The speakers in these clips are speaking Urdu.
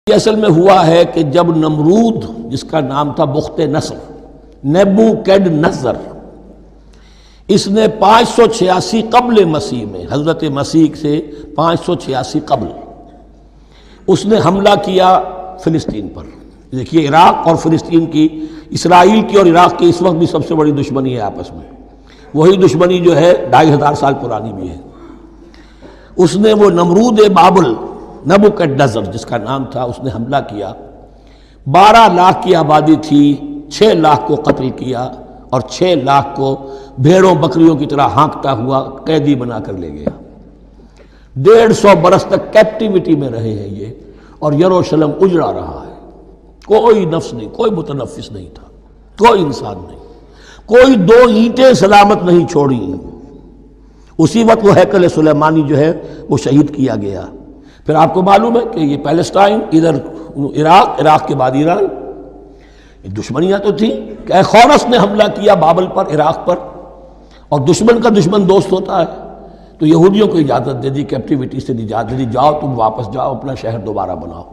یہ اصل میں ہوا ہے کہ جب نمرود جس کا نام تھا بخت نصر، نیبوکیڈنیزر، اس نے 586 قبل مسیح میں، حضرت مسیح سے 586 قبل اس نے حملہ کیا فلسطین پر۔ دیکھیے عراق اور فلسطین کی، اسرائیل کی اور عراق کی اس وقت بھی سب سے بڑی دشمنی ہے آپس میں، وہی دشمنی جو ہے 2500 سال پرانی بھی ہے۔ اس نے وہ نمرود بابل، نیبوکیڈنیزر جس کا نام تھا، اس نے حملہ کیا۔ 12 لاکھ کی آبادی تھی، 6 لاکھ کو قتل کیا اور 6 لاکھ کو بھیڑوں بکریوں کی طرح ہانکتا ہوا قیدی بنا کر لے گیا۔ 150 برس تک کیپٹیوٹی میں رہے ہیں یہ، اور یروشلم اجڑا رہا ہے۔ کوئی نفس نہیں، کوئی متنفس نہیں تھا، کوئی انسان نہیں، کوئی 2 اینٹیں سلامت نہیں چھوڑی۔ اسی وقت وہ ہیکل سلیمانی جو ہے وہ شہید کیا گیا۔ پھر آپ کو معلوم ہے کہ یہ پیلسٹائن، ادھر عراق کے بعد ایران، دشمنیاں تو تھیں کہ خورس نے حملہ کیا بابل پر، عراق پر، اور دشمن کا دشمن دوست ہوتا ہے، تو یہودیوں کو اجازت دے دی، کیپٹیوٹی سے اجازت دے دی، جاؤ تم واپس جاؤ، اپنا شہر دوبارہ بناؤ۔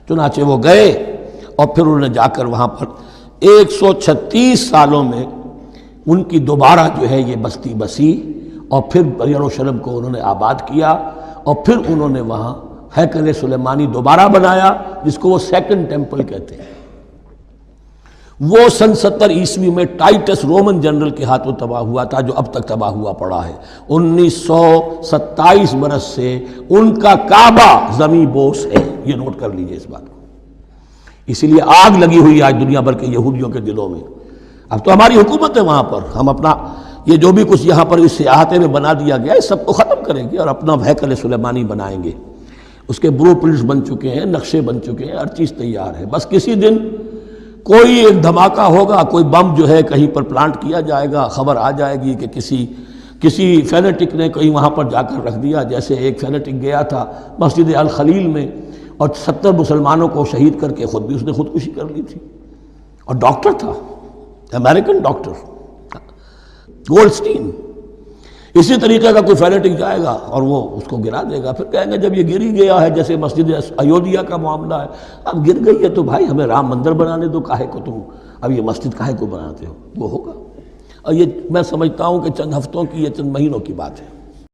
چنانچہ وہ گئے اور پھر انہوں نے جا کر وہاں پر 136 سالوں میں ان کی دوبارہ جو ہے یہ بستی بسی، اور پھر یروشلم کو انہوں نے آباد کیا، اور پھر انہوں نے وہاں ہیکل سلیمانی دوبارہ بنایا، جس کو وہ سیکنڈ ٹیمپل کہتے ہیں۔ وہ سن 70 عیسوی میں ٹائٹس رومن جنرل کے ہاتھوں تباہ ہوا تھا، جو اب تک تباہ ہوا پڑا ہے۔ 1927 برس سے ان کا کعبہ زمیں بوس ہے، یہ نوٹ کر لیجئے اس بات کو۔ اسی لیے آگ لگی ہوئی آج دنیا بھر کے یہودیوں کے دلوں میں۔ اب تو ہماری حکومت ہے وہاں پر، ہم اپنا یہ جو بھی کچھ یہاں پر اس احاطے میں بنا دیا گیا ہے، اس سب کو ختم کریں گے اور اپنا ہیکل سلیمانی بنائیں گے۔ اس کے بلو پرنٹس بن چکے ہیں، نقشے بن چکے ہیں، ہر چیز تیار ہے۔ بس کسی دن کوئی ایک دھماکہ ہوگا، کوئی بم جو ہے کہیں پر پلانٹ کیا جائے گا، خبر آ جائے گی کہ کسی فینیٹک نے کہیں وہاں پر جا کر رکھ دیا، جیسے ایک فینیٹک گیا تھا مسجد الخلیل میں اور 70 مسلمانوں کو شہید کر کے خود بھی اس نے خودکشی کر لی تھی، اور ڈاکٹر تھا، امریکن ڈاکٹر گولڈسٹین۔ اسی طریقے کا کوئی فینیٹک جائے گا اور وہ اس کو گرا دے گا، پھر کہیں گے جب یہ گری گیا ہے، جیسے مسجد ایودھیا کا معاملہ ہے، اب گر گئی ہے تو بھائی ہمیں رام مندر بنانے دو، کاہے کو تم اب یہ مسجد کاہے کو بناتے ہو، وہ ہوگا۔ اور یہ میں سمجھتا ہوں کہ چند ہفتوں کی یا چند مہینوں کی بات ہے۔